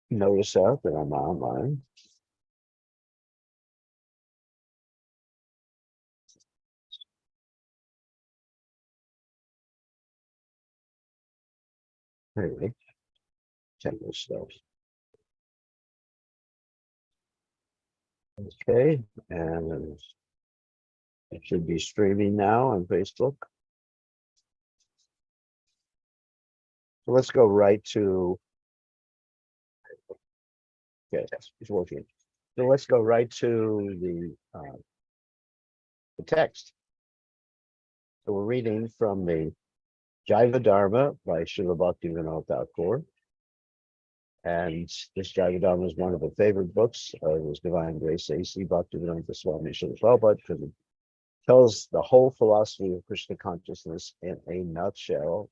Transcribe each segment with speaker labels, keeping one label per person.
Speaker 1: Notice that I'm online. Anyway, check this stuff. Okay, and it should be streaming now on Facebook. So let's go right to, okay, it's working. So let's go right to the text. So we're reading from the Jaiva Dharma by Srila Bhaktivinoda Thakur. And this Jaiva Dharma is one of the favorite books of His Divine Grace A.C. Bhaktivinoda Goswami Srila Prabhupada, because it tells the whole philosophy of Krishna consciousness in a nutshell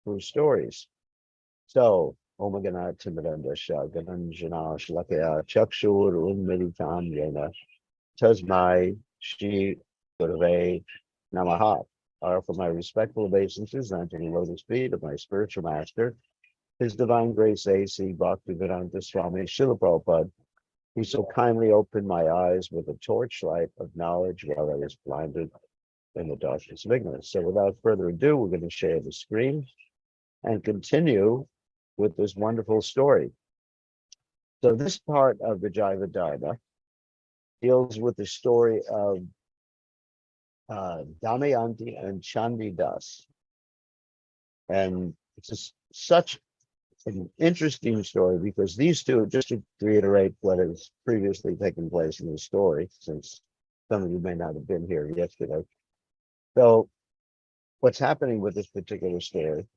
Speaker 1: through stories. So, Om Gana Timidandasha Gananjana Shlakaya Chakshur Unmeditam Yena Tasmai Shri Gurave Namaha are for my respectful obeisances unto the lotus feet of my spiritual master, His Divine Grace A.C. Bhaktivedanta Swami Srila Prabhupada, who so kindly opened my eyes with a torchlight of knowledge while I was blinded in the darkness of ignorance. So without further ado, we're going to share the screen and continue with this wonderful story. So this part of the Jaiva Dharma deals with the story of Damayanti and Chandidas. And it's just such an interesting story because these two, just to reiterate what has previously taken place in the story, since some of you may not have been here yesterday. So what's happening with this particular story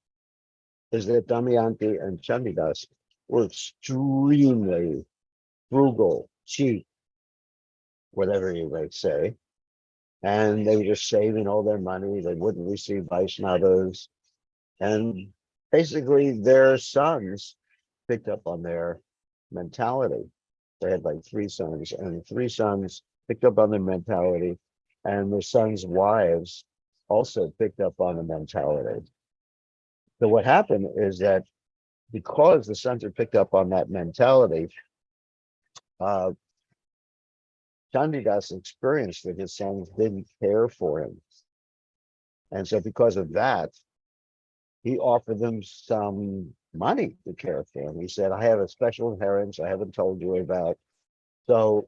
Speaker 1: is that Damayanti and Chandidas were extremely frugal, cheap, whatever you might say. And they were just saving all their money. They wouldn't receive Vaishnavas. And basically their sons picked up on their mentality. They had like three sons, and the three sons picked up on their mentality, and their sons' wives also picked up on the mentality. So what happened is that because the sons had picked up on that mentality, uh, Chandidas experienced that his sons didn't care for him. And so because of that, he offered them some money to care for him. He said, I have a special inheritance I haven't told you about. So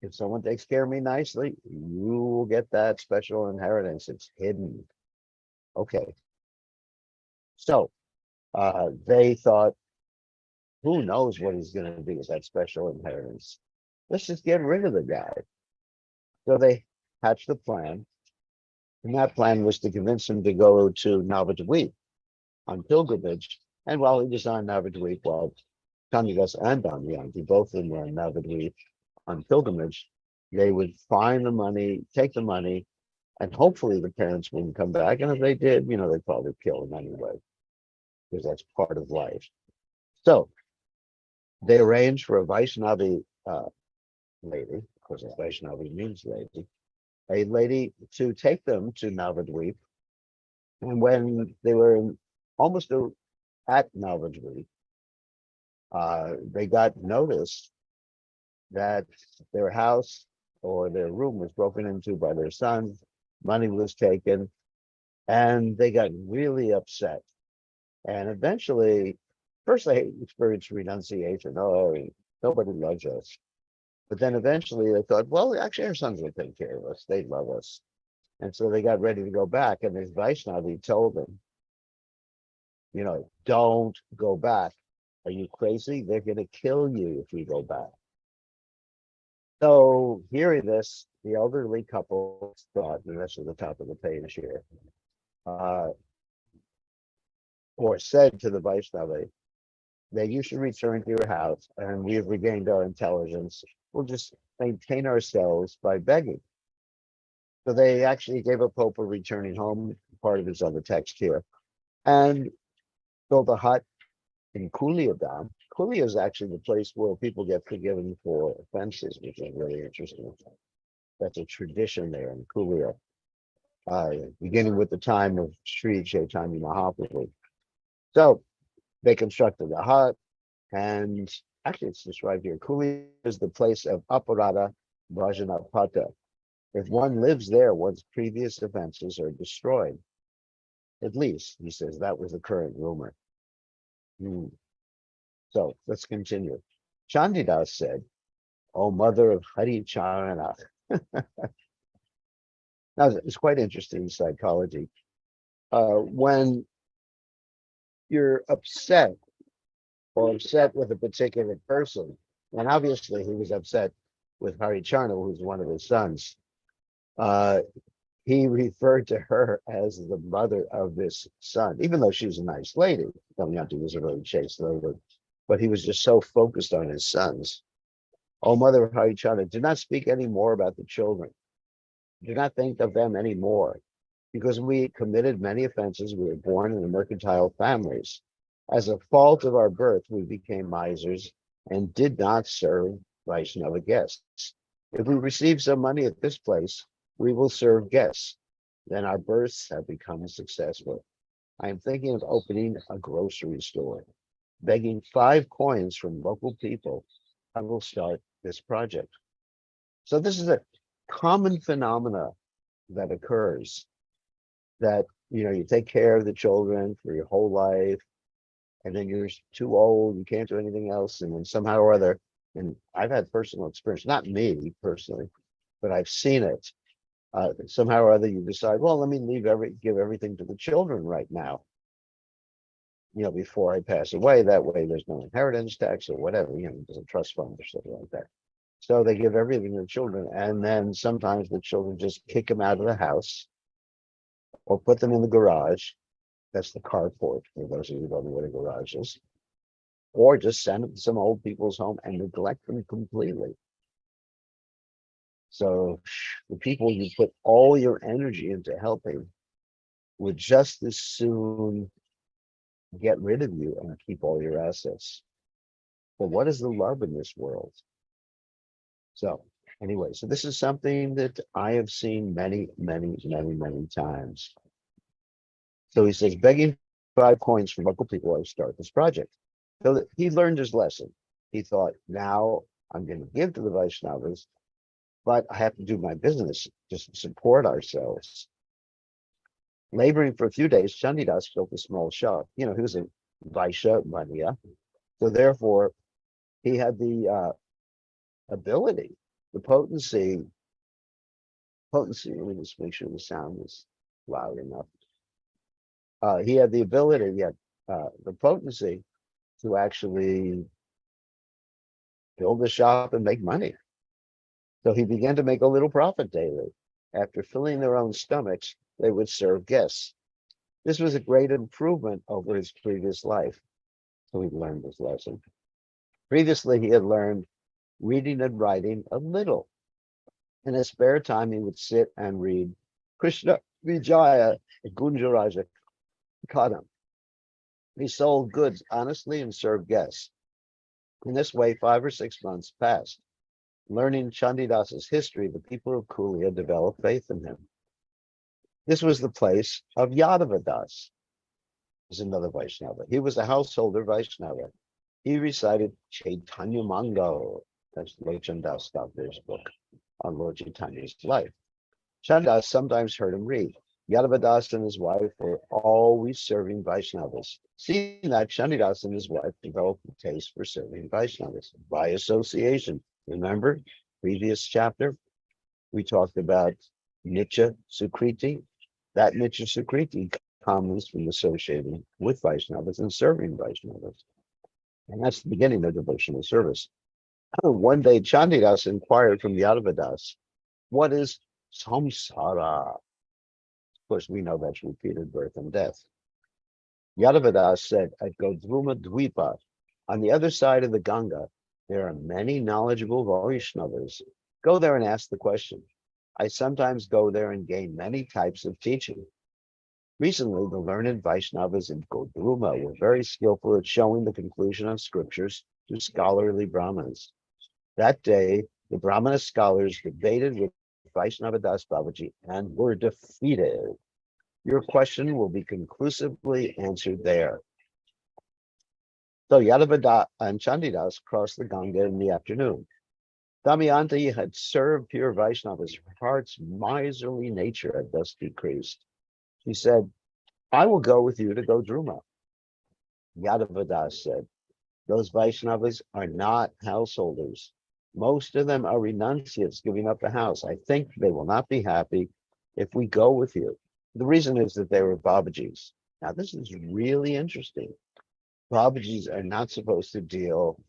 Speaker 1: if someone takes care of me nicely, you will get that special inheritance. It's hidden. Okay. So they thought, who knows what he's going to do with that special inheritance? Let's just get rid of the guy. So they hatched the plan. And that plan was to convince him to go to Navadvip on pilgrimage. And while he was on Navadvip, while Chandidas and Damayanti, both of them were on Navadvip on pilgrimage, they would find the money, take the money, and hopefully the parents wouldn't come back. And if they did, they'd probably kill him anyway, because that's part of life. So they arranged for a Vaishnavi lady, of course, Vaishnavi means lady, a lady to take them to Navadvip. And when they were almost at Navadvip, they got notice that their house or their room was broken into by their son, money was taken, and they got really upset. And eventually, first they experienced renunciation. Oh, nobody loves us. But then eventually they thought, well, actually our sons will take care of us. They love us. And so they got ready to go back. And this Vaishnavi told them, don't go back. Are you crazy? They're going to kill you if we go back. So hearing this, the elderly couple thought, and that's at the top of the page here, or said to the Vaishnavi, that you should return to your house and we have regained our intelligence. We'll just maintain ourselves by begging. So they actually gave up hope of returning home. Part of it's on the text here. And built a hut in Kuliyadam. Kuliya is actually the place where people get forgiven for offenses, which is really interesting. That's a tradition there in Kuliya, beginning with the time of Sri Chaitanya Mahaprabhu. So they constructed a hut, and Actually, it's described here. Kuli is the place of aparada bhajanapata. If one lives there, one's previous offenses are destroyed. At least, he says, that was the current rumor. Hmm. So let's continue. Chandidas said, "O mother of Hari Charana." Now, it's quite interesting psychology. When you're upset or upset with a particular person, and obviously he was upset with Hari Charna, who's one of his sons, uh, he referred to her as the mother of this son, even though she was a nice lady. Damayanti was a really chaste lady, but he was just so focused on his sons. Oh, mother of Harichandra, do not speak any more about the children. Do not think of them anymore, because we committed many offenses. We were born in mercantile families. As a fault of our birth, we became misers and did not serve Vaishnava guests. If we receive some money at this place, we will serve guests. Then our births have become successful. I am thinking of opening a grocery store. Begging 5 coins from local people, I will start this project. So this is a common phenomena that occurs, that you take care of the children for your whole life, and then you're too old, you can't do anything else, and then somehow or other, and I've had personal experience, not me personally, but I've seen it. Somehow or other you decide, well, let me give everything to the children right now, before I pass away. That way there's no inheritance tax or whatever, there's a trust fund or something like that. So they give everything to the children, and then sometimes the children just kick them out of the house or put them in the garage. That's the carport, for those of you who don't know what a garage is. Or just send them to some old people's home and neglect them completely. So the people you put all your energy into helping would just as soon get rid of you and keep all your assets. But what is the love in this world? So anyway, so this is something that I have seen many, many, many, many times. So he says, begging 5 coins from local people, I start this project. So he learned his lesson. He thought, now I'm going to give to the Vaishnavas, but I have to do my business just to support ourselves. Laboring for a few days, Chandidas built a small shop. He was a Vaishya Mania. So therefore, he had the ability, the potency, let me just make sure the sound is loud enough. He had the ability, the potency to actually build a shop and make money. So he began to make a little profit daily. After filling their own stomachs, they would serve guests. This was a great improvement over his previous life. So he learned his lesson. Previously, he had learned reading and writing a little. In his spare time, he would sit and read Krishna Vijaya Gunjaraja Kadam. He sold goods honestly and served guests. In this way, 5 or 6 months passed. Learning Chandidas's history, the people of Kulia developed faith in him. This was the place of Yadava Das, is another Vaishnava. He was a householder Vaishnava. He recited Chaitanya Mangal. That's Lochan Das Thakur's book on Lord Chaitanya's life. Chandas sometimes heard him read. Yadavadas and his wife were always serving Vaishnavas. Seeing that, Chandidas and his wife developed a taste for serving Vaishnavas by association. Remember, previous chapter, we talked about Nitya Sukriti. That Nitya Sukriti comes from associating with Vaishnavas and serving Vaishnavas. And that's the beginning of devotional service. One day, Chandidas inquired from Yadavadas, what is samsara? Of course, we know that's repeated birth and death. Yadavadas said, at Godruma Dvipa, on the other side of the Ganga, there are many knowledgeable Vaishnavas. Go there and ask the question. I sometimes go there and gain many types of teaching. Recently, the learned Vaishnavas in Godruma were very skillful at showing the conclusion of scriptures to scholarly Brahmanas. That day, the Brahmana scholars debated with Vaishnava Das Babaji and were defeated. Your question will be conclusively answered there. So Yadavada and Chandidas crossed the Ganga in the afternoon. Damayanti had served pure Vaishnavas. Her heart's miserly nature had thus decreased. She said, I will go with you to Godruma. Yadavadas said, those Vaishnavas are not householders. Most of them are renunciates giving up the house. I think they will not be happy if we go with you. The reason is that they were Babajis. Now, this is really interesting. Babajis are not supposed to deal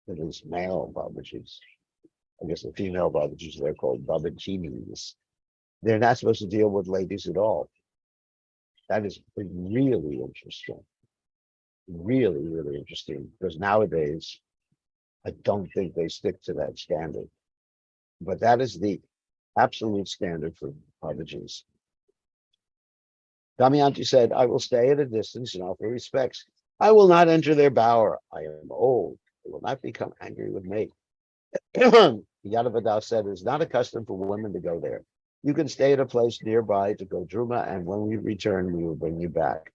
Speaker 1: with these male Babajis. I guess the female Babajis, they're called Babajinis. They're not supposed to deal with ladies at all. That is really interesting. Really, really interesting. Because nowadays, I don't think they stick to that standard. But that is the absolute standard for Babajis. Damayanti said, I will stay at a distance and offer respects. I will not enter their bower. I am old. They will not become angry with me. Yadavada said, it is not a custom for women to go there. You can stay at a place nearby to Godruma, and when we return, we will bring you back.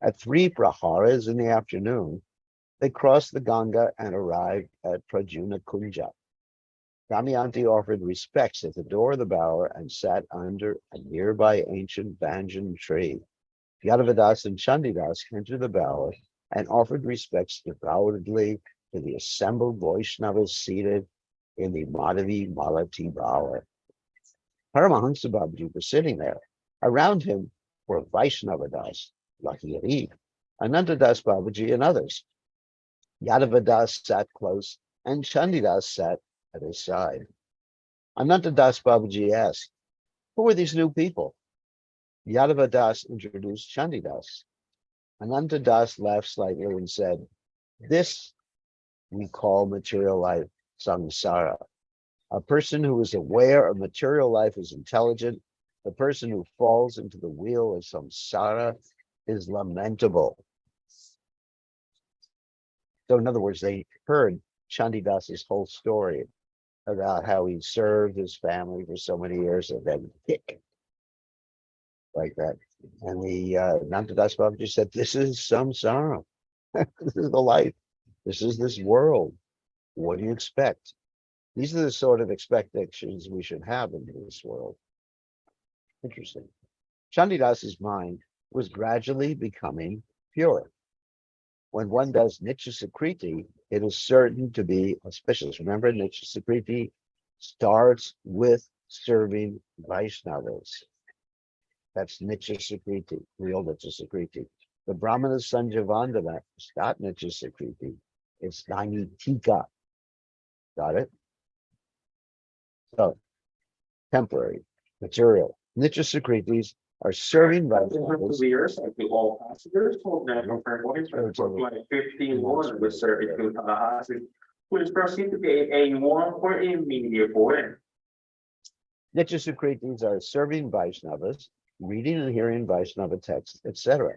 Speaker 1: At 3 praharas in the afternoon, they crossed the Ganga and arrived at Prajuna Kunja. Damayanti offered respects at the door of the bower and sat under a nearby ancient banyan tree. Yadavadas and Chandidas entered the bower and offered respects devoutly to the assembled Vaishnavas seated in the Madhavi Malati bower. Paramahansa Babaji was sitting there. Around him were Vaishnavadas, Lahiri, Anantadas Babaji, and others. Yadavadas sat close, and Chandidas sat at his side. Anantadas Babaji asked, who are these new people? Yadavadas introduced Chandidas. Anantadas laughed slightly and said, this we call material life samsara. A person who is aware of material life is intelligent. The person who falls into the wheel of samsara is lamentable. So in other words, they heard Chandidas's whole story about how he served his family for so many years and then like that. And the Nandadas Babaji said, this is samsara. This is the life. This is this world. What do you expect? These are the sort of expectations we should have in this world. Interesting. Chandidas's mind was gradually becoming pure. When one does Nitya Sakriti, it is certain to be auspicious. Remember, Nitya Sakriti starts with serving Vaishnavas. That's Nitya Sakriti, real Nitya Sakriti. The Brahmana Sanjavandana is not Nitya Sakriti. It's Nanitika. Got it? So, temporary, material. Nitya Sakritis are serving Vaishnavas.
Speaker 2: To all passengers, hold that for flight 51 with service to Tallahassee. Please proceed to gate A1 for immediate boarding.
Speaker 1: Nitya Sukritis are serving Vaishnavas, reading and hearing Vaishnava texts, etc.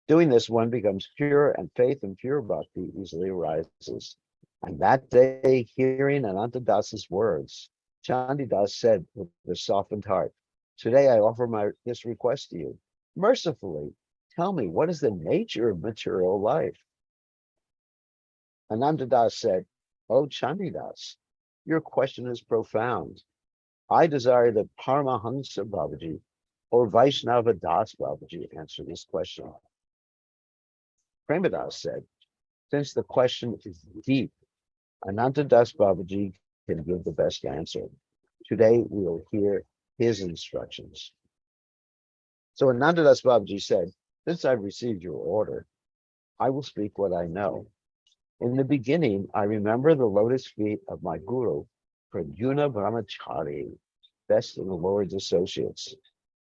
Speaker 1: Doing this, one becomes pure, and faith and pure bhakti easily arises. And that day, hearing Anantadas's words, Chandidas said with a softened heart, today I offer this request to you. Mercifully, tell me, what is the nature of material life? Anantadas said, oh, Chandidas, your question is profound. I desire that Paramahansa Babaji or Vaishnava Das Babaji answer this question. Premadas said, since the question is deep, Anantadas Babaji can give the best answer. Today we will hear his instructions. So Anantadas Babaji said, since I've received your order, I will speak what I know. In the beginning, I remember the lotus feet of my guru, Pradyuna Brahmachari, best of the Lord's associates.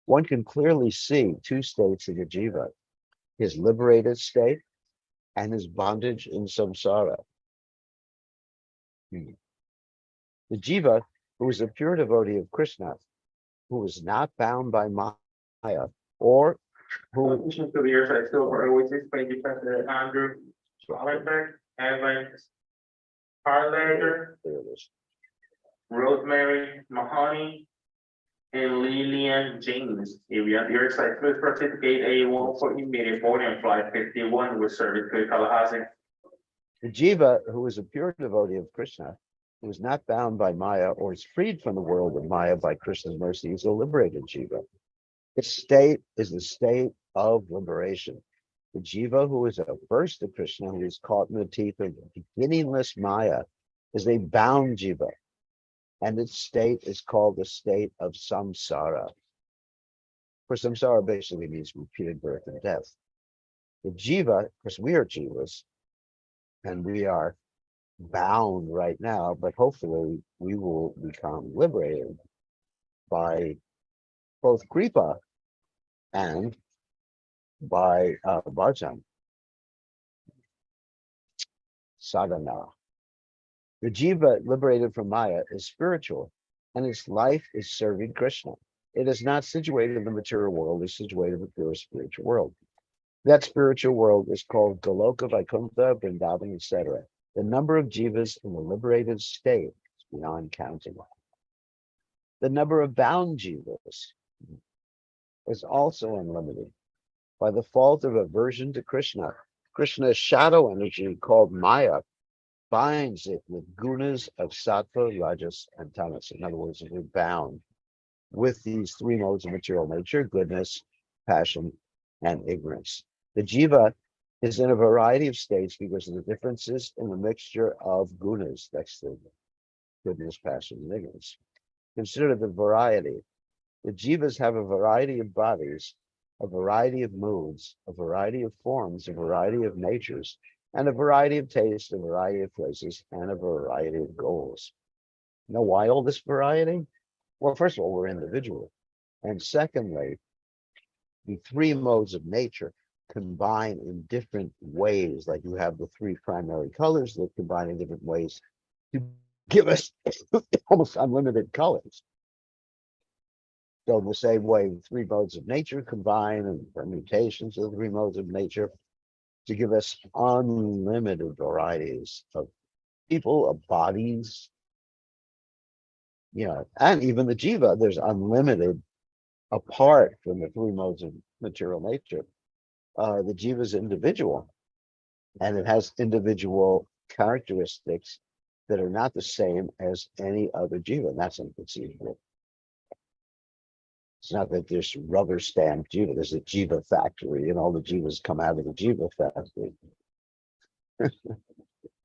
Speaker 1: One can clearly see two states of the jiva, his liberated state and his bondage in samsara. The jiva, who is a pure devotee of Krishna, who is not bound by Maya, or who
Speaker 2: To the years I still always explain Professor Andrew Schwalenberg, Evans, Harlager, Rosemary Mahoney, and Lillian James. If you have your site, please proceed to gate A1 for immediate boarding flight 51 with service to Tallahassee.
Speaker 1: The Jiva, who is a pure devotee of Krishna, who is not bound by Maya or is freed from the world of Maya by Krishna's mercy, is a liberated Jiva. Its state is the state of liberation. The Jiva, who is averse to Krishna, who is caught in the teeth of beginningless Maya, is a bound Jiva, and its state is called the state of samsara. For samsara basically means repeated birth and death. The Jiva, because we are Jivas, and we are bound right now, but hopefully we will become liberated by both Kripa and by bhajan, sadhana. The Jiva liberated from Maya is spiritual, and its life is serving Krishna. It is not situated in the material world, it's situated in the pure spiritual world. That spiritual world is called Goloka, Vaikuntha, Vrindavan, etc. The number of jivas in the liberated state is beyond counting. The number of bound jivas is also unlimited. By the fault of aversion to Krishna, Krishna's shadow energy called Maya binds it with gunas of sattva, rajas, and tamas. In other words, we're bound with these three modes of material nature: goodness, passion, and ignorance. The jiva is in a variety of states because of the differences in the mixture of gunas. That's the goodness, passion, and ignorance. Consider the variety. The jivas have a variety of bodies, a variety of moods, a variety of forms, a variety of natures, and a variety of tastes, a variety of places, and a variety of goals. You know why all this variety? Well, first of all, we're individual. And secondly, the three modes of nature combine in different ways. Like you have the three primary colors that combine in different ways to give us almost unlimited colors. So in the same way, the three modes of nature combine and permutations of the three modes of nature to give us unlimited varieties of people, of bodies, and even the jiva, there's unlimited apart from the three modes of material nature. The jiva is individual, and it has individual characteristics that are not the same as any other jiva, and that's inconceivable. It's not that there's rubber stamp jiva, there's a jiva factory, and all the jivas come out of the jiva factory,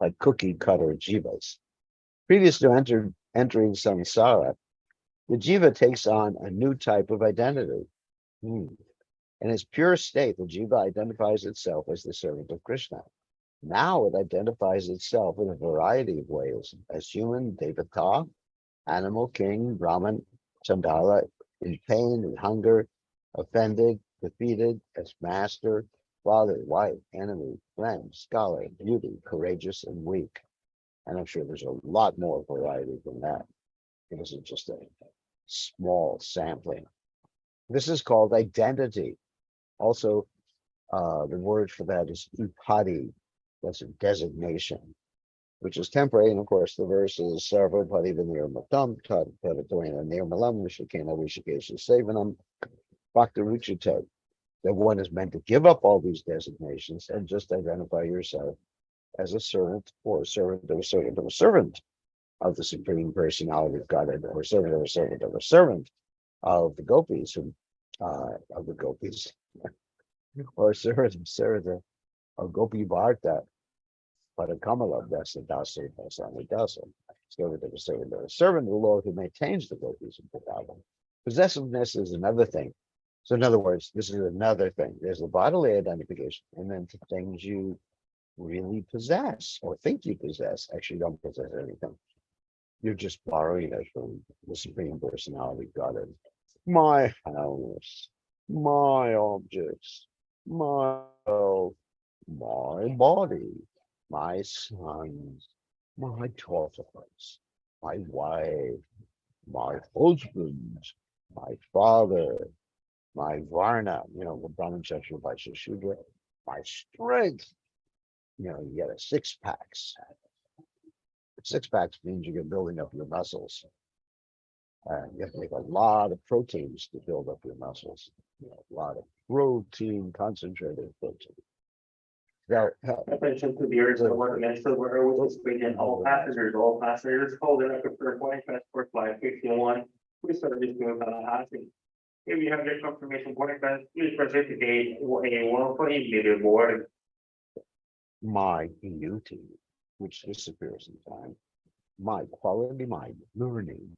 Speaker 1: like cookie cutter jivas. Previous to entering samsara, the jiva takes on a new type of identity. In its pure state, the jiva identifies itself as the servant of Krishna. Now it identifies itself in a variety of ways: as human, devata, animal, king, Brahman, Chandala, in pain and hunger, offended, defeated, as master, father, wife, enemy, friend, scholar, beauty, courageous, and weak. And I'm sure there's a lot more variety than that. It isn't just a small sampling. This is called identity. Also, the word for that is upadi. That's a designation, which is temporary. And of course, the verse is Sarva Parivanir Matam, Tad Padatoina Nirmalam, Vishakena Vishakesha Savanam, Bhakta Ruchite. That one is meant to give up all these designations and just identify yourself as a servant or a servant of a servant of a servant of the Supreme Personality of Godhead, or servant of a servant of a servant of the gopis, or servant of Gopi Bharta, Padakamala, Dasa Dasa Dasani Dasa, servant of a servant of a servant of the Lord who maintains the gopis in Vrindavan. Possessiveness is another thing. So in other words, this is another thing. There's the bodily identification, and then the things you really possess or think you possess. Actually, you don't possess anything. You're just borrowing it from the Supreme Personality Godhead. My house, my objects, my health, my body, my sons, my daughters, my wife, my husband, my father, my varna, the Brahmin, Kshatriya, Vaishya, Shudra, my strength. You get a six packs. Six packs means you're building up your muscles. You have to make a lot of proteins to build up your muscles. A lot of protein, concentrated protein. So,
Speaker 2: Attention to the original ordinance, so we're anticipating all passengers holding up for boarding passport flight 51, please service to Tallahassee. If you have your confirmation boarding pass, please proceed to gate A1 meter board.
Speaker 1: my beauty, which disappears in time, my quality, my learning,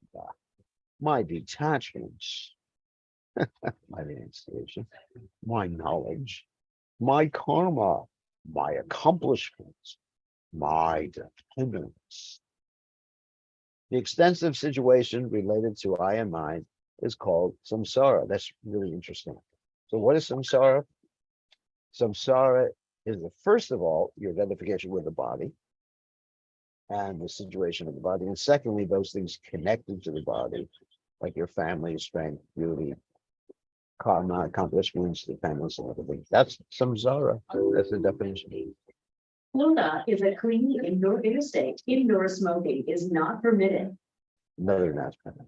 Speaker 1: my detachments, my renunciation, my knowledge, my karma, my accomplishments, my dependence. The extensive situation related to I and mine is called samsara. That's really interesting. So what is samsara? Samsara is the first of all, your identification with the body and the situation of the body. And secondly, those things connected to the body, like your family, strength, beauty, karma, accomplishments, dependence, and everything. That's samsara. That's the definition.
Speaker 3: Florida is a clean indoor interstate. Indoor smoking is not permitted.
Speaker 1: Another announcement.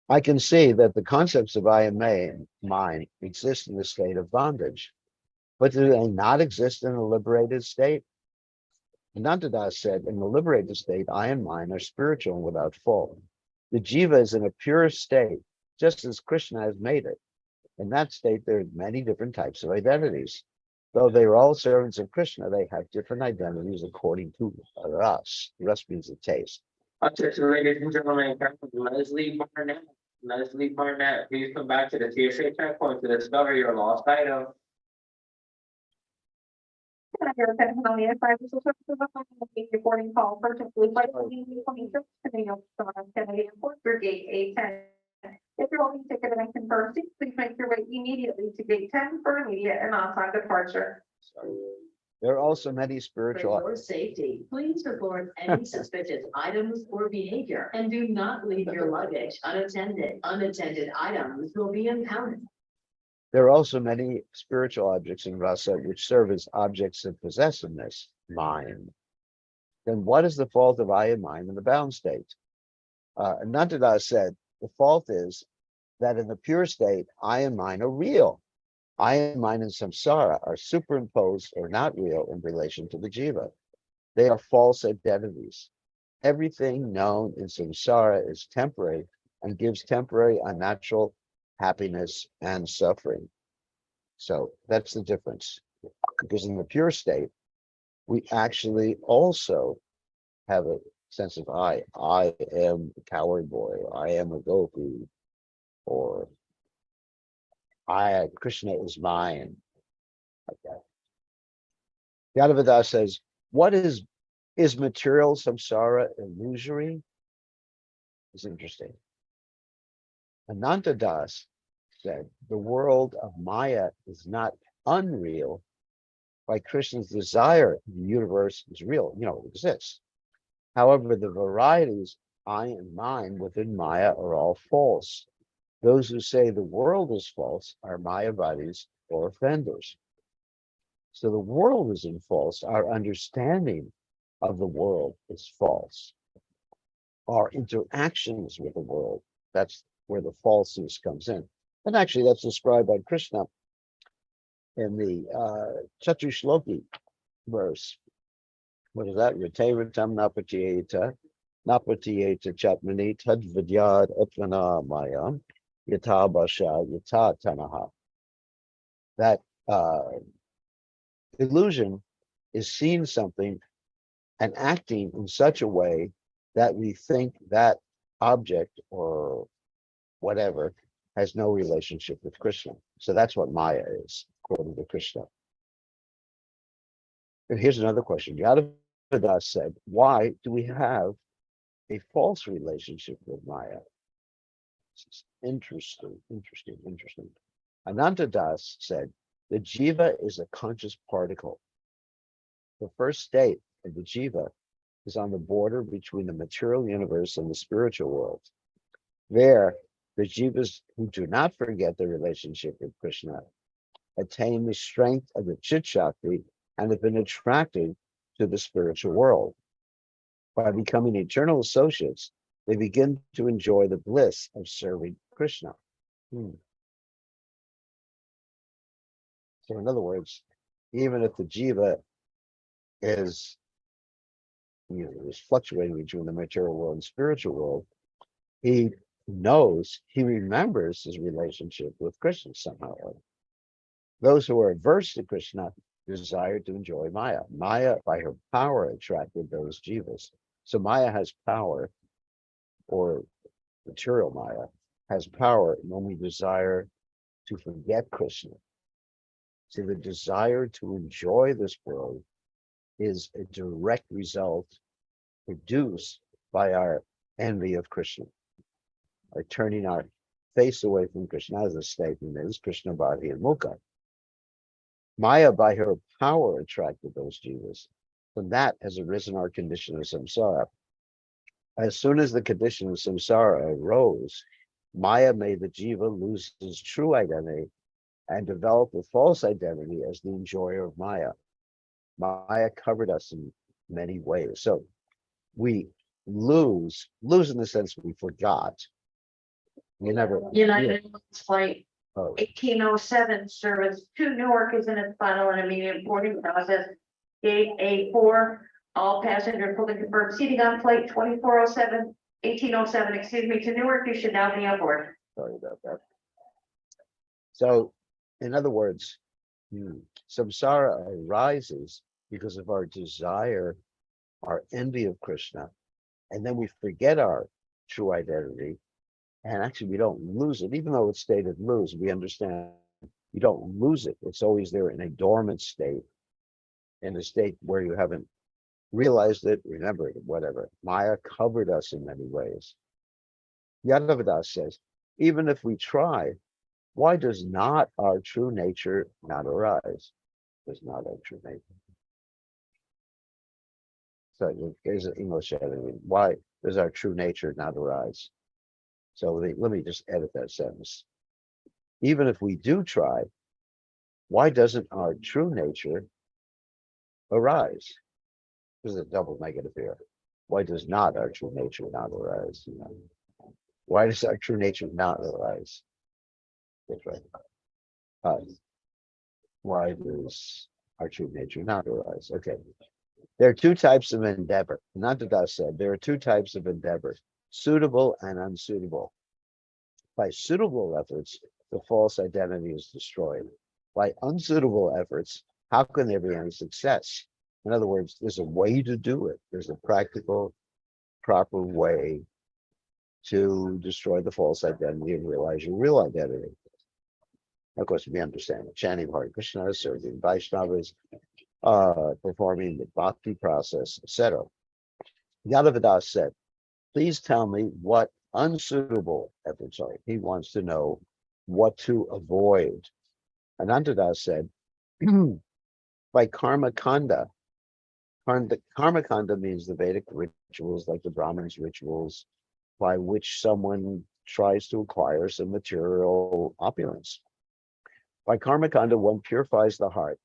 Speaker 1: I can see that the concepts of I and mine exist in the state of bondage, but do they not exist in a liberated state? Anantadas said, in the liberated state, I and mine are spiritual and without fault. The jiva is in a pure state, just as Krishna has made it. In that state, there are many different types of identities. Though they are all servants of Krishna, they have different identities according to ras. Ras means the taste.
Speaker 2: Attention, ladies and gentlemen, Captain Leslie Barnett. Leslie Barnett, please come back to the TSA checkpoint to discover your lost item.
Speaker 4: Your attention on the advisory services of the reporting call purchased by 26 Kennedy Airport for gate A10. If you're holding a ticket and confirmed seat, please make your way immediately to gate 10 for immediate and on-time departure.
Speaker 1: There are also many
Speaker 3: For
Speaker 1: spiritual.
Speaker 3: your safety, please report any suspicious items or behavior and do not leave your luggage unattended. Unattended items will be impounded.
Speaker 1: There are also many spiritual objects in rasa which serve as objects of possessiveness, mind. Then what is the fault of I and mine in the bound state? Anantadas said, the fault is that in the pure state, I and mine are real. I and mine in samsara are superimposed or not real in relation to the jiva. They are false identities. Everything known in samsara is temporary and gives temporary unnatural happiness and suffering. So that's the difference. Because in the pure state, we actually also have a sense of I am a coward boy, or I am a gopi, or Krishna is mine, like that. Jaiva says, what is material samsara illusory? It's interesting. Anantadas said, the world of Maya is not unreal. By Krishna's desire, the universe is real, it exists. However, the varieties, I and mine, within Maya are all false. Those who say the world is false are Mayavadis or offenders. So the world isn't false. Our understanding of the world is false. Our interactions with the world, that's where the falseness comes in. And actually, that's described by Krishna in the Chatushloki verse. What is that? Yatevritam napatiyeta, napatiyeta chatmani tadvidyad atvana maya, yata basha yata tanaha. That illusion is seeing something and acting in such a way that we think that object or whatever has no relationship with Krishna. So that's what Maya is, according to Krishna. And here's another question. Yadav said, why do we have a false relationship with Maya? This is interesting. Anantadas said, the jiva is a conscious particle. The first state of the jiva is on the border between the material universe and the spiritual world. There, the jivas who do not forget their relationship with Krishna attain the strength of the Chit Shakti and have been attracted to the spiritual world. By becoming eternal associates, they begin to enjoy the bliss of serving Krishna. So in other words, even if the jiva is, is fluctuating between the material world and spiritual world, he he remembers his relationship with Krishna somehow. Those who are averse to Krishna desire to enjoy Maya. Maya, by her power, attracted those jivas. So Maya has power, or material Maya has power when we desire to forget Krishna. So the desire to enjoy this world is a direct result produced by our envy of Krishna, or turning our face away from Krishna, as the statement is, Krishna Bhati and Mukha. Maya, by her power, attracted those jivas. From that has arisen our condition of samsara. As soon as the condition of samsara arose, Maya made the jiva lose his true identity and develop a false identity as the enjoyer of Maya. Maya covered us in many ways. So we lose in the sense we forgot. We never.
Speaker 5: United Flight
Speaker 1: Oh,
Speaker 5: 1807 service to Newark is in its final and immediate boarding process. Gate A4, all passengers fully confirmed seating on flight 1807, excuse me, to Newark. You should now be aboard.
Speaker 1: sorry about that. So, in other words, samsara arises because of our desire, our envy of Krishna, and then we forget our true identity. And actually, we don't lose it, even though it's stated lose. We understand you don't lose it. It's always there in a dormant state, in a state where you haven't realized it, remembered it, whatever. Maya covered us in many ways. Yadavadas says, even if we try, why does not our true nature not arise? Does not our true nature. So there's an English editing. Why does our true nature not arise? So let me just edit that sentence. Even if we do try, why doesn't our true nature arise? There's a double negative here. Why does not our true nature not arise? Why does our true nature not arise? That's right. Why does our true nature not arise? Okay. There are two types of endeavor. Anantadatta said there are two types of endeavor, suitable and unsuitable. By suitable efforts, the false identity is destroyed. By unsuitable efforts, how can there be any success? In other words, there's a way to do it. There's a practical, proper way to destroy the false identity and realize your real identity. Of course, we understand it. Chanting Hare Krishna, serving Vaishnavas, performing the bhakti process, etc. Yadavadas said, please tell me what unsuitable efforts are. He wants to know what to avoid. Anantadatta said, by karma kanda. Karma kanda means the Vedic rituals, like the Brahmins' rituals, by which someone tries to acquire some material opulence. By karma kanda, one purifies the heart,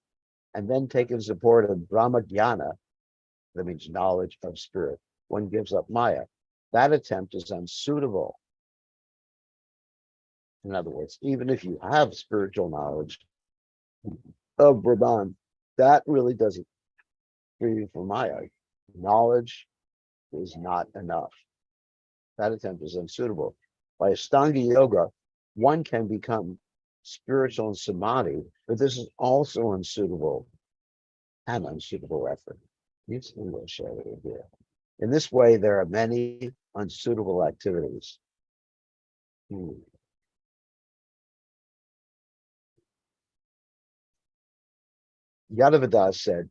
Speaker 1: and then taking support of Brahma Jnana, that means knowledge of spirit, one gives up Maya. That attempt is unsuitable. In other words, even if you have spiritual knowledge of Brahman, that really doesn't free you from Maya. Knowledge is not enough. That attempt is unsuitable. By Ashtanga Yoga, one can become spiritual in samadhi, but this is also unsuitable, an unsuitable effort. It's English here. In this way, there are many unsuitable activities. Yadavadas said,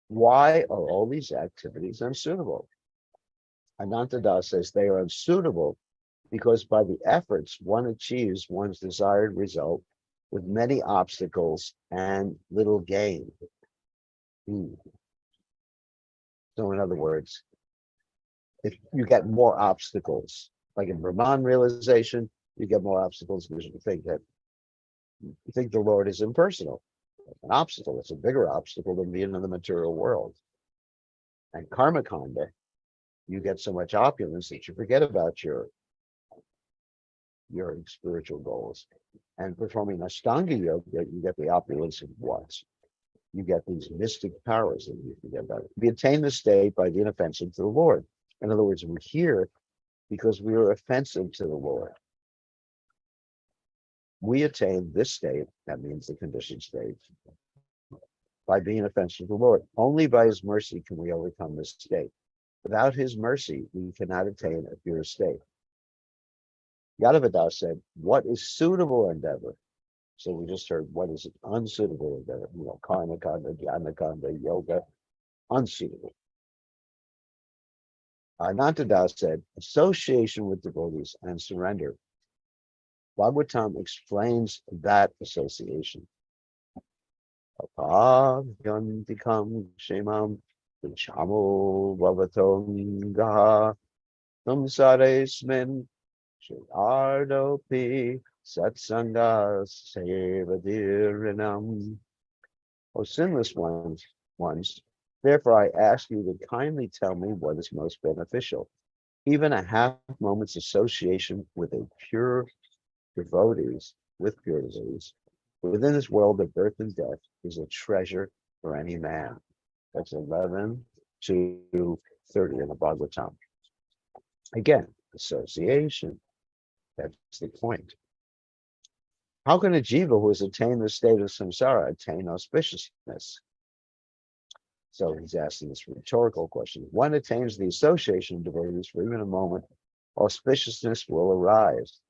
Speaker 1: why are all these activities unsuitable? Anantadatta says they are unsuitable because by the efforts one achieves one's desired result with many obstacles and little gain. So in other words, if you get more obstacles, like in Brahman realization, you get more obstacles because you think the Lord is impersonal. An obstacle, it's a bigger obstacle than being in the material world. And karma kanda, you get so much opulence that you forget about your spiritual goals. And performing Ashtanga yoga, you get the opulence of what? you get these mystic powers that you forget about. We attain this state by being offensive to the Lord. In other words, we're here because we are offensive to the Lord. We attain this state, that means the conditioned state, by being offensive to the Lord. Only by his mercy can we overcome this state. Without his mercy, we cannot attain a pure state. Yadavadas said, what is suitable endeavor? So we just heard what is unsuitable endeavor, karma kanda, jnana kanda, yoga, unsuitable. Anantadas said, association with devotees and surrender. Bhagavatam explains that association. Apagyantikam shemam vichamo bhavatam gaha samsaresmin shardopi satsanga sevadirinam. O sinless ones, therefore I ask you to kindly tell me what is most beneficial. Even a half moment's association with a pure devotees, with pure devotees, within this world of birth and death is a treasure for any man. That's 11 to 30 in the Bhagavatam. Again, association. That's the point. How can a jiva who has attained the state of samsara attain auspiciousness? So he's asking this rhetorical question. One attains the association of devotees for even a moment, auspiciousness will arise.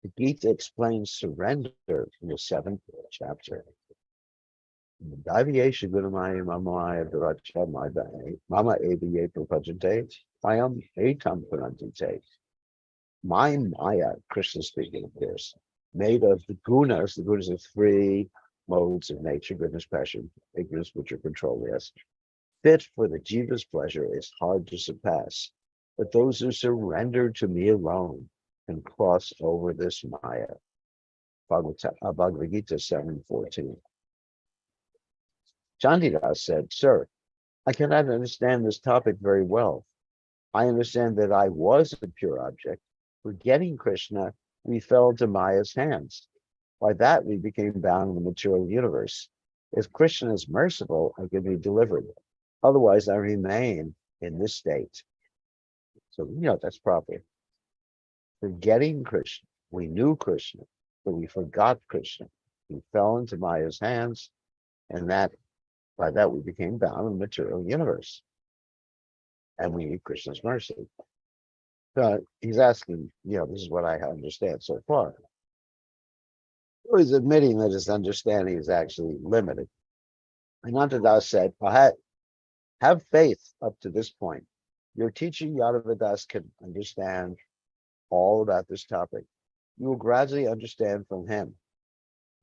Speaker 1: The Gita explains surrender in the 7th chapter. Mama eviye prapajante, ayam etam parantite. My Maya, Krishna speaking of course, made of the gunas of 3 modes of nature, goodness, passion, ignorance, which are controlled, yes. Fit for the jiva's pleasure is hard to surpass, but those who surrender to me alone can cross over this Maya. Bhagavad Gita 7:14. Chandidas said, sir, I cannot understand this topic very well. I understand that I was a pure object. Forgetting Krishna, we fell into Maya's hands. By that, we became bound in the material universe. If Krishna is merciful, I can be delivered. Otherwise, I remain in this state. So, that's proper. Forgetting Krishna, we knew Krishna, but we forgot Krishna. We fell into Maya's hands, and by that we became bound in the material universe. And we need Krishna's mercy. So he's asking, this is what I understand so far. He's admitting that his understanding is actually limited. Anantadas said, have faith up to this point. Your teacher Yadavadas can understand all about this topic. You will gradually understand from him.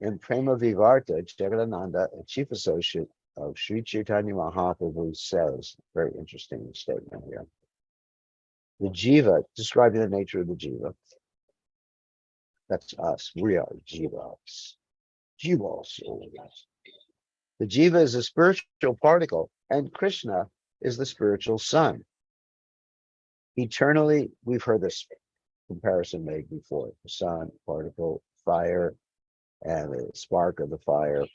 Speaker 1: In Prema Vivarta, Jagadananda, a chief associate of Sri Chaitanya Mahaprabhu, says, very interesting statement here. The jiva, describing the nature of the jiva, that's us, we are jivas. Jivas. The jiva is a spiritual particle, and Krishna is the spiritual sun. Eternally, we've heard this comparison made before, the sun, particle, fire, and the spark of the fire.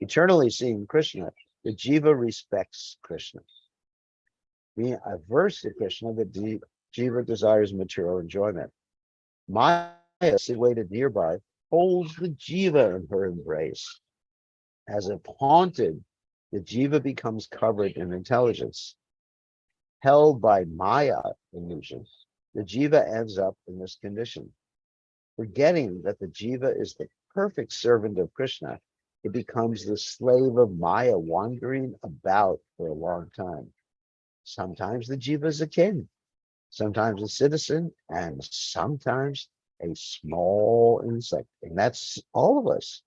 Speaker 1: Eternally seeing Krishna, the jiva respects Krishna. Being averse to Krishna, the jiva desires material enjoyment. Maya, situated nearby, holds the jiva in her embrace. As if haunted, the jiva becomes covered in intelligence. Held by Maya illusion, the jiva ends up in this condition. Forgetting that the jiva is the perfect servant of Krishna, it becomes the slave of Maya, wandering about for a long time. Sometimes the jiva is a king, sometimes a citizen, and sometimes a small insect. And that's all of us.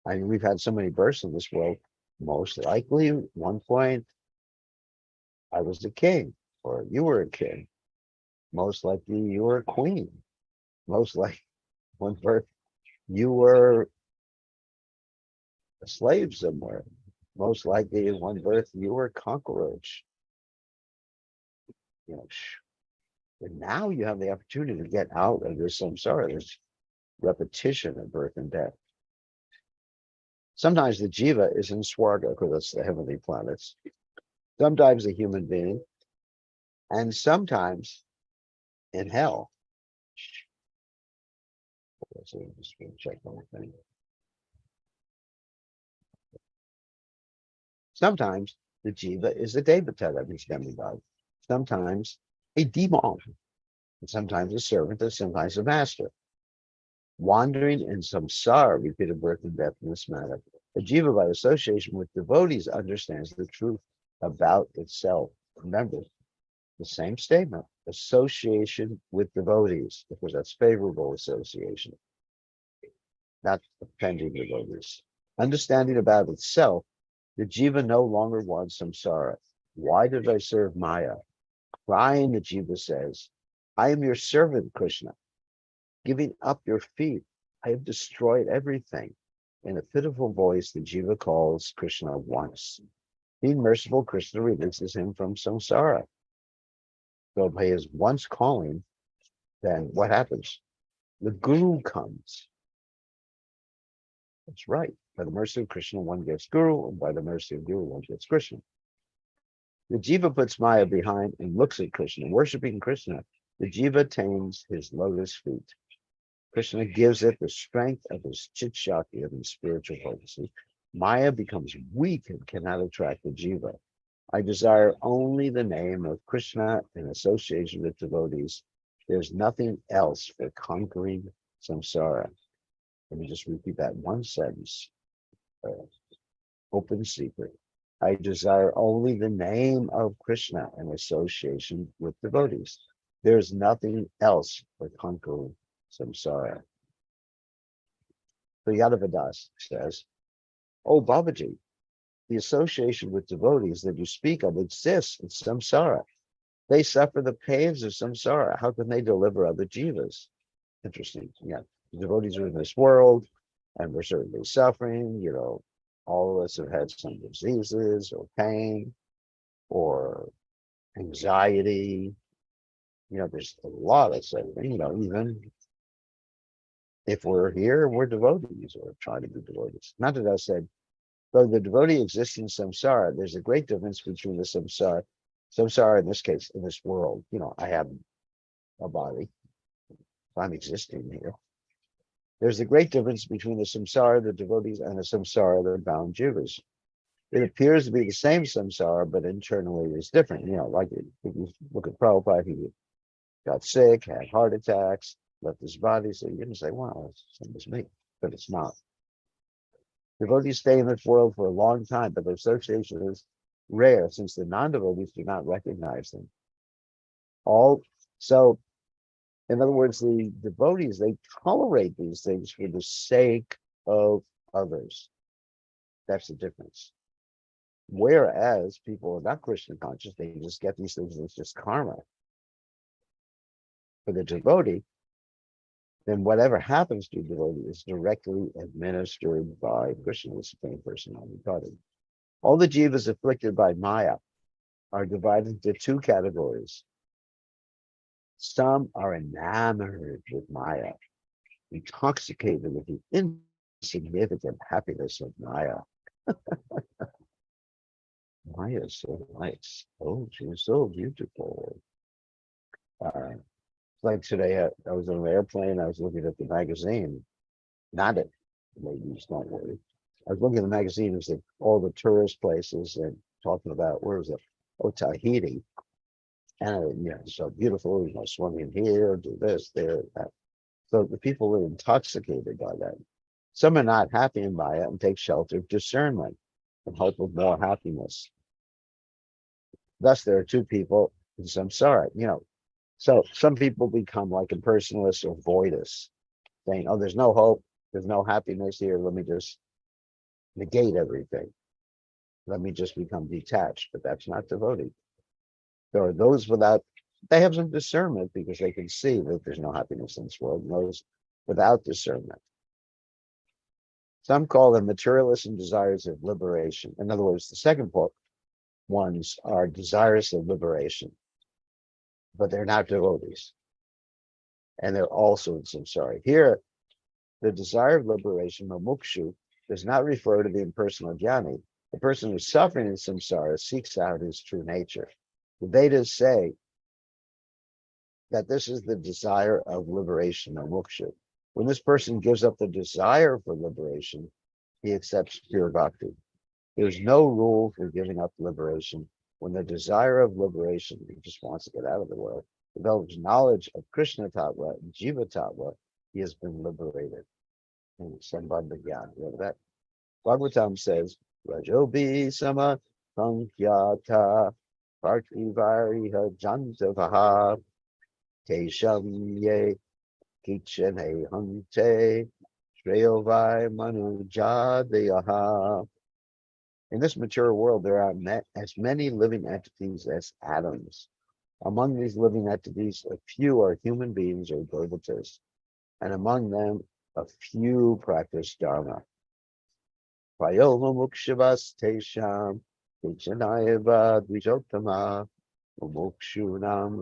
Speaker 1: I mean, we've had so many births in this world. Most likely, one point, I was a king, or you were a king. Most likely, you were a queen. Most likely, one birth, you were a slave somewhere. Most likely, in one birth, you were a cockroach. And now you have the opportunity to get out of this samsara, this repetition of birth and death. Sometimes the jiva is in Swarga, because that's the heavenly planets. Sometimes a human being, and sometimes in hell. So I'm just gonna check one thing. Sometimes the jiva is a devata, that means demigod. Sometimes a demon, and sometimes a servant, and sometimes a master. Wandering in samsara, repeated birth and death in this manner. The jiva, by association with devotees, understands the truth about itself. Remember, the same statement, association with devotees, because that's favorable association, not offending devotees. Understanding about itself, the jiva no longer wants samsara. Why did I serve Maya? Crying, the jiva says, I am your servant, Krishna. Giving up your feet, I have destroyed everything. In a pitiful voice, the jiva calls Krishna once. Being merciful, Krishna releases him from samsara. So by his once calling, then what happens? The guru comes. That's right. By the mercy of Krishna, one gets guru, and by the mercy of guru, one gets Krishna. The jiva puts Maya behind and looks at Krishna, worshiping Krishna. The jiva tames his lotus feet. Krishna gives it the strength of his chit shakti, of his spiritual potency. Maya becomes weak and cannot attract the jiva. I desire only the name of Krishna in association with devotees. There's nothing else for conquering samsara. Let me just repeat that one sentence. Open secret. I desire only the name of Krishna in association with devotees. There's nothing else for conquering samsara. So Yadavadas says, oh Babaji, the association with devotees that you speak of exists in samsara. They suffer the pains of samsara. How can they deliver other jivas? Interesting. Yeah, the devotees are in this world, and we're certainly suffering. You know, all of us have had some diseases or pain or anxiety. You know, there's a lot of suffering. You know, even if we're here, we're devotees or trying to be devotees. Not that I said, though the devotee exists in samsara, there's a great difference between the samsara in this case, in this world. You know, I have a body, I'm existing here. There's a great difference between the samsara, the devotees, and the samsara, the bound jivas. It appears to be the same samsara, but internally it's different. You know, like if you look at Prabhupada, he got sick, had heart attacks, left his body, so you can say, wow, it's the same as me, but it's not. Devotees stay in this world for a long time, but their association is rare since the non-devotees do not recognize them. So, in other words, the devotees, they tolerate these things for the sake of others. That's the difference. Whereas people are not Krishna conscious, they just get these things, it's just karma. For the devotee, then whatever happens to the devotee is directly administered by Krishna, the Supreme Personality of Godhead. All the jivas afflicted by Maya are divided into two categories. Some are enamored with Maya, intoxicated with the insignificant happiness of Maya. Maya is so nice. Oh, she's so beautiful. Like today, I was on an airplane. I was looking at the magazine. Not it, ladies, don't worry. I was looking at the magazine. It was all the tourist places and talking about, where was it? Oh, Tahiti. And yeah, so beautiful. You know, swimming here, do this, there, that. So the people are intoxicated by that. Some are not happy by it and take shelter of discernment and hope of more happiness. Thus, there are two people in samsara. You know, so some people become like impersonalists or voidists, saying, oh, there's no hope, there's no happiness here. Let me just negate everything. Let me just become detached. But that's not devotee. There are those without, they have some discernment because they can see that there's no happiness in this world. And those without discernment. Some call them materialists and desires of liberation. In other words, the second ones are desirous of liberation, but they're not devotees. And they're also in samsara. Here, the desire of liberation, momukshu, does not refer to the impersonal jnani. The person who's suffering in samsara seeks out his true nature. The Vedas say that this is the desire of liberation or moksha. When this person gives up the desire for liberation, he accepts pure bhakti. There's no rule for giving up liberation. When the desire of liberation, he just wants to get out of the world, develops knowledge of Krishna Tattva and Jiva Tattva, he has been liberated. And Sambandha Gyan, remember that? Bhagavatam says, Rajobi Sama Sankyata Partivariha Jantavaha Tesham Ye Kichene Hante Shreyovai Manujadeyaha. In this material world, there are as many living entities as atoms. Among these living entities, a few are human beings or devatas, and among them, a few practice Dharma. Vayoma mukshivas tesham, tichanayava dvijotama, mukshunam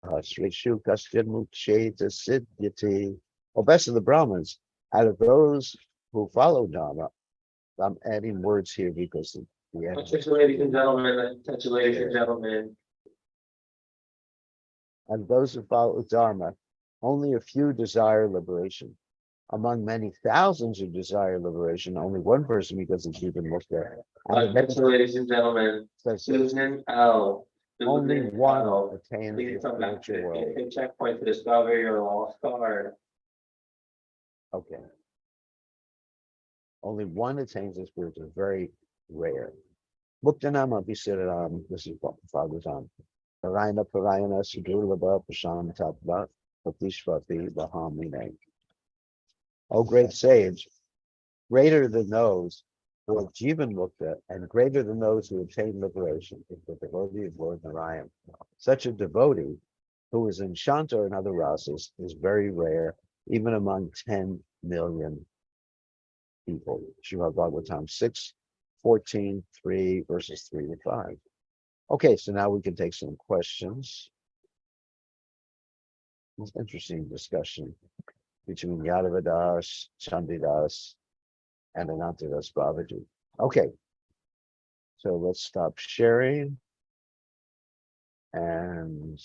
Speaker 1: sahasreshu kasyan muksheta siddhyati. O best of the Brahmins, out of those who follow Dharma, I'm adding words here because of the end.
Speaker 2: Attention, ladies and gentlemen, attention, ladies and gentlemen.
Speaker 1: And those who follow Dharma, only a few desire liberation. Among many thousands who desire liberation, only one person becomes a Jiva Mukta.
Speaker 2: Attention, ladies and gentlemen, Susan L.
Speaker 1: Only one
Speaker 2: L.
Speaker 1: attains
Speaker 2: Please
Speaker 1: the
Speaker 2: come back to
Speaker 1: spiritual world.
Speaker 2: the checkpoint to discover your lost card.
Speaker 1: Okay. Only one attains the spiritual, very rare. Muktanama Visiram, this is what Father's on. Parayana Parayana Sudurlabha Prasham Tattva Patishvati Bahamine. O great sage, greater than those who have Jivan Mukta and greater than those who obtain liberation is the devotee of Lord Narayan. Such a devotee who is in Shanta and other rasas is very rare, even among 10 million people. Srimad Bhagavatam 6:14, verses 3 to 5. Okay, so now we can take some questions. It's an interesting discussion between Yadava Das, Chandidas, and Anantadas Babaji. Okay, so let's stop sharing. And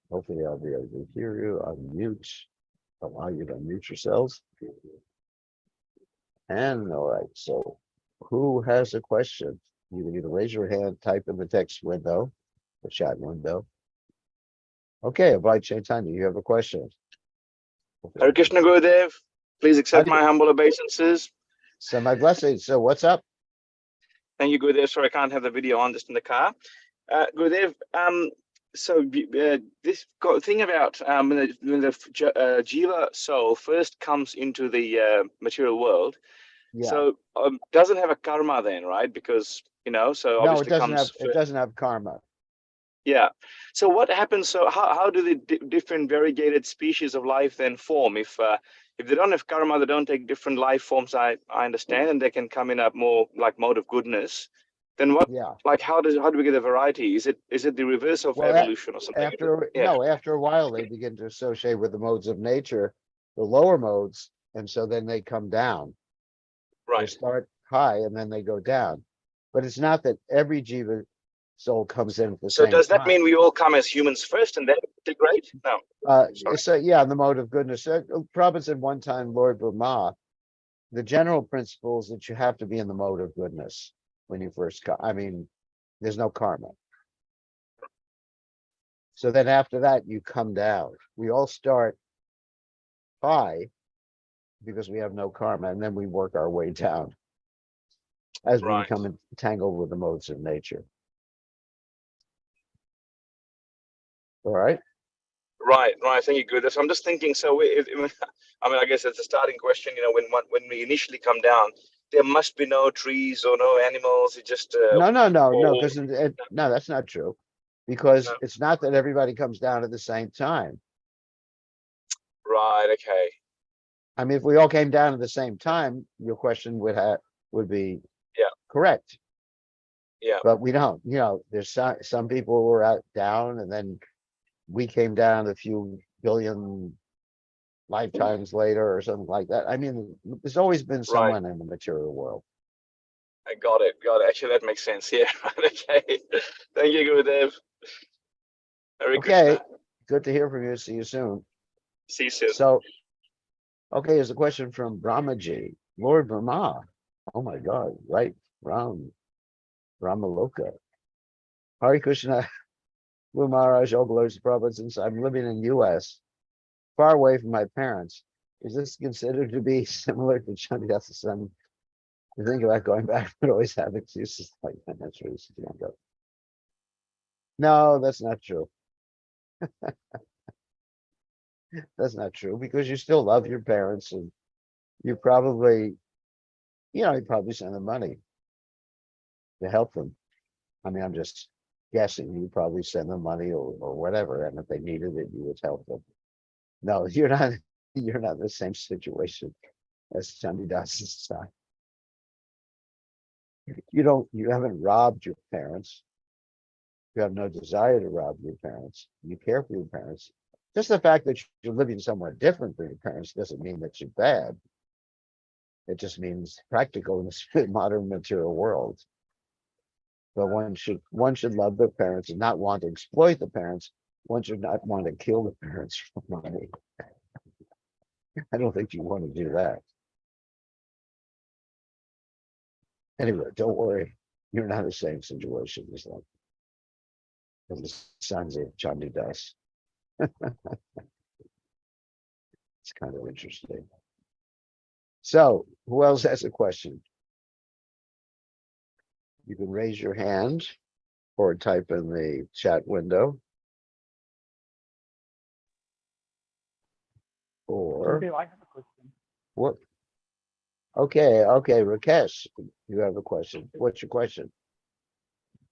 Speaker 1: hopefully I'll be able to hear you. Unmute, allow you to unmute yourselves. And all right, so who has a question? You can either raise your hand, type in the text window, the chat window. Okay, Abhay Chaitanya, you have a question.
Speaker 6: Hare Krishna Gurudev, please accept
Speaker 1: Hare-
Speaker 6: my humble obeisances.
Speaker 1: So my blessing. So what's up?
Speaker 6: Thank you, Gurudev. Sorry, I can't have the video on, just in the car. Gurudev, this thing about when the Jiva soul first comes into the material world,
Speaker 1: Yeah.
Speaker 6: so doesn't have a karma then, right? Because, so
Speaker 1: No,
Speaker 6: obviously
Speaker 1: it doesn't have karma.
Speaker 6: Yeah. So what happens? So how do the different variegated species of life then form? If they don't have karma, they don't take different life forms. I understand, and they can come in a more like mode of goodness. Then what?
Speaker 1: Yeah.
Speaker 6: Like how do we get the variety? Is it the reverse of
Speaker 1: Well,
Speaker 6: evolution or something?
Speaker 1: after a while they begin to associate with the modes of nature, the lower modes, and so then they come down. They
Speaker 6: Right.
Speaker 1: start high and then they go down. But it's not that every Jiva soul comes in at the
Speaker 6: So
Speaker 1: same
Speaker 6: does that
Speaker 1: time.
Speaker 6: mean we all come as humans first and then integrate? No.
Speaker 1: So yeah, in the mode of goodness. Prabhupada said one time, Lord Brahma, the general principle is that you have to be in the mode of goodness when you first come. I mean, there's no karma. So then after that, you come down. We all start high because we have no karma, and then we work our way down as we
Speaker 6: Right.
Speaker 1: become entangled with the modes of nature. All right.
Speaker 6: Right. Thank you, good. So I'm just thinking. So, I guess it's a starting question. When we initially come down, there must be no trees or no animals. It just
Speaker 1: No,
Speaker 6: or-
Speaker 1: because no, that's not true. Because
Speaker 6: No.
Speaker 1: it's not that everybody comes down at the same time.
Speaker 6: Right. Okay.
Speaker 1: I mean, if we all came down at the same time, your question would be correct.
Speaker 6: Yeah.
Speaker 1: But we don't. There's some people who were out down, and then we came down a few billion lifetimes later or something like that. I mean, there's always been
Speaker 6: Right.
Speaker 1: someone in the material world.
Speaker 6: I got it. Got it. Actually, that makes sense. Yeah. Okay. Thank you, Gurudev. Hare
Speaker 1: Okay,
Speaker 6: Krishna.
Speaker 1: good to hear from you. See you soon.
Speaker 6: See you soon.
Speaker 1: So, okay, here's a question from Brahmaji. Lord Brahma. Oh my God, right? Brahmaloka. Hare Krishna, Guru Maharaj, all glories to Prabhupada. Since I'm living in US, far away from my parents, is this considered to be similar to Chandidasa's son? You think about going back, but always have excuses like that. That's really can't go. No, that's not true. That's not true because you still love your parents and you probably, you probably send them money to help them. I mean, I'm just guessing. You probably send them money or whatever, and if they needed it, you would help them. No, you're not. You're not in the same situation as Chandidasa's son. You haven't robbed your parents. You have no desire to rob your parents. You care for your parents. Just the fact that you're living somewhere different than your parents doesn't mean that you're bad. It just means practical in this modern material world. But one should love their parents and not want to exploit the parents. One should not want to kill the parents for money. I don't think you want to do that. Anyway, don't worry. You're not in the same situation as them. As the sons of Chandidas. It's kind of interesting. So, who else has a question? You can raise your hand or type in the chat window. Or
Speaker 7: Okay, I have a question.
Speaker 1: what? Okay, Rakesh, you have a question. What's your question?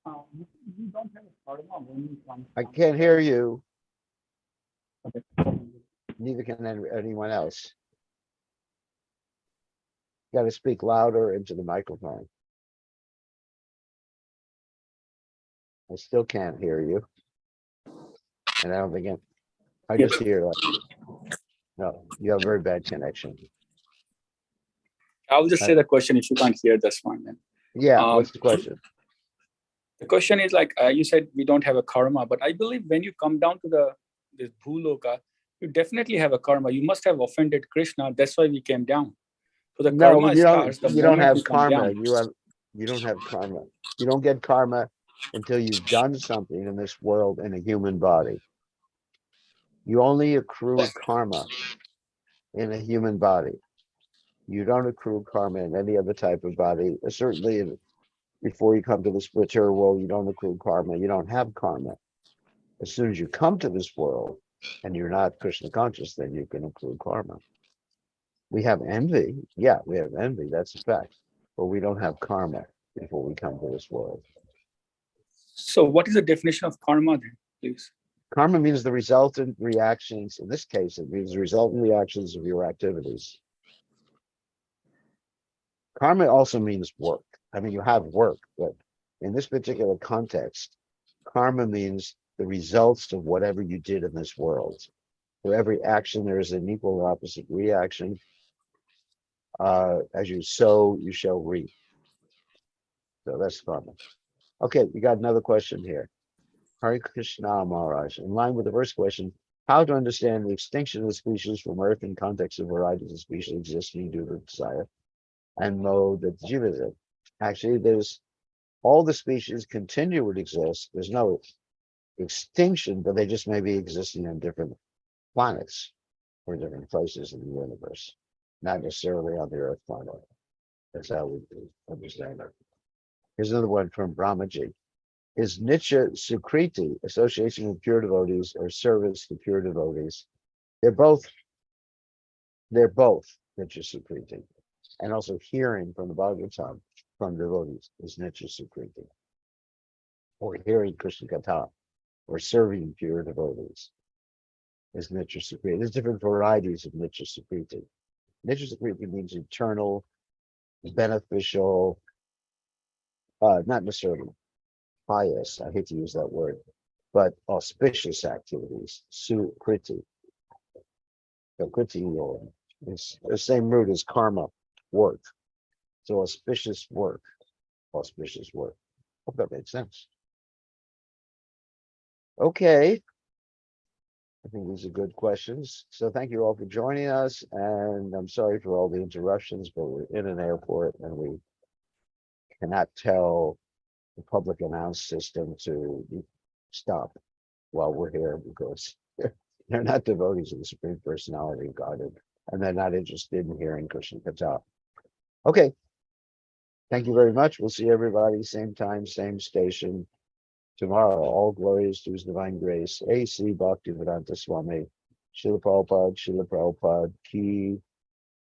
Speaker 7: You don't have a karma when you come.
Speaker 1: I can't hear you.
Speaker 7: Okay.
Speaker 1: Neither can anyone else. You got to speak louder into the microphone. I still can't hear you. And I don't think I
Speaker 7: Yes.
Speaker 1: just hear no, you have a very bad connection.
Speaker 7: I'll just say the question. If you can't hear, that's fine then.
Speaker 1: Yeah,
Speaker 7: Um,
Speaker 1: what's the question?
Speaker 7: The question is like you said, we don't have a karma, but I believe when you come down to this bhuloka, you definitely have a karma. You must have offended Krishna. That's why we came down. So the
Speaker 1: No,
Speaker 7: karma
Speaker 1: you
Speaker 7: starts the
Speaker 1: don't
Speaker 7: moment
Speaker 1: have
Speaker 7: you come
Speaker 1: karma.
Speaker 7: down.
Speaker 1: You don't have karma. You don't get karma until you've done something in this world in a human body. You only accrue karma in a human body. You don't accrue karma in any other type of body. Certainly before you come to this material world, you don't accrue karma. You don't have karma. As soon as you come to this world and you're not Krishna conscious, then you can accrue karma. We have envy. Yeah, we have envy. That's a fact. But we don't have karma before we come to this world.
Speaker 7: So what is the definition of karma then, please?
Speaker 1: Karma means the resultant reactions. In this case, it means the resultant reactions of your activities. Karma also means work. I mean, you have work, but in this particular context, karma means the results of whatever you did in this world. For every action, there is an equal or opposite reaction. As you sow, you shall reap. So that's karma. Okay, we got another question here. Hare Krishna Maharaj. In line with the first question, how to understand the extinction of the species from Earth in context of varieties of species existing due to desire and mode that Jiva is in. Actually, there's all the species continue to exist. There's no extinction, but they just may be existing on different planets or different places in the universe, not necessarily on the Earth planet. That's how we understand it. Here's another one from Brahmaji. Is Nitya Sukriti, association with pure devotees, or service to pure devotees? They're both Nitya Sukriti. And also hearing from the Bhagavatam from devotees is Nitya Sukriti. Or hearing Krishna Katha, or serving pure devotees is Nitya Sukriti. There's different varieties of Nitya Sukriti. Nitya Sukriti means eternal, beneficial, not necessarily pious, I hate to use that word, but auspicious activities, sukriti. Prakriti, or it's the same root as karma, work. So auspicious work, auspicious work. Hope that made sense. Okay. I think these are good questions. So thank you all for joining us. And I'm sorry for all the interruptions, but we're in an airport and we cannot tell the public announce system to stop while we're here because they're not devotees of the Supreme Personality of Godhead, and they're not interested in hearing Krishna Kata. Okay. Thank you very much. We'll see everybody same time, same station tomorrow. All glories to His divine grace. A.C. Bhaktivedanta Swami. Srila Prabhupada, Ki